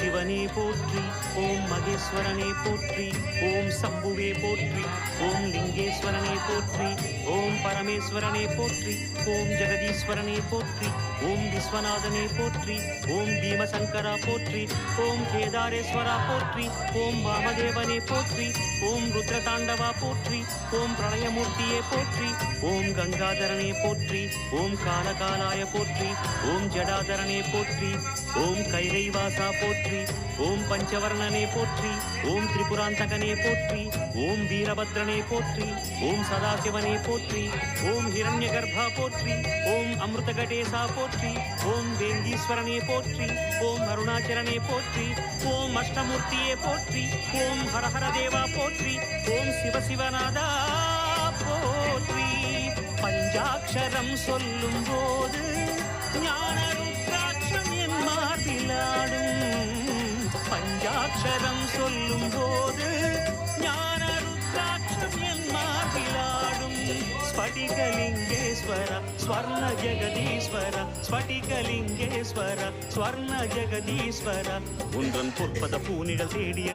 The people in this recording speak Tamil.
சிவனே போற்றி, ஓம் மகேஸ்வரனே போற்றி, ஓம் சம்புவே போற்றி, ஓம் லிங்கேஸ்வரனே போற்றி, ஓம் பரமேஸ்வரனே போற்றி, ஓம் ஜெகதீஸ்வரனே போற்றி, ஓம் விஸ்வநாதனே போற்றி, ஓம் பீமசங்கரா போற்றி, ஓம் கேதாரேஸ்வரா போற்றி, ஓம் வாமதேவனே போற்றி, ஓம் ருத்ரதாண்டவா போற்றி, ஓம் பிரளயமூர்த்தியே போற்றி, ஓம் கங்காதரனே போற்றி, ஓம் காலகாலாய போற்றி, ஓம் ஜடாதரனே போற்றி, ஓம் கைலைவாசா போற்றி, ஓம் பஞ்சவர்ணனே போற்றி, ஓம் திரிபுராந்தகனே போற்றி, ஓம் வீரபத்ரனே போற்றி, ஓம் சதாசிவனே போற்றி, ஓம் ஹிரண்யகர்பா போற்றி, ஓம் அமிர்தகடேசா போற்றி, ஓம் வேங்கீஸ்வரனே போற்றி, ஓம் அருணாச்சலனே போற்றி, ஓம் அஷ்டமூர்த்தியே போற்றி, ஓம் ஹரஹர தேவா போற்றி, ஓம் சிவசிவநாதா போற்றி. பஞ்சாட்சரம் சொல்லும் போது ஞான ருத்ராட்சம் என் மார்பிலாடும். பஞ்சாட்சரம் சொல்லும் போது ஞான ருத்ராட்சம் என் மார்பிலாடும். ஸ்படிகலிங்கேஸ்வர ஸ்வர்ண ஜெகதீஸ்வர, ஸ்படிகலிங்கேஸ்வர ஸ்வர்ண ஜெகதீஸ்வர, உன்றன் பொற்பத பூனிடல் தேடிய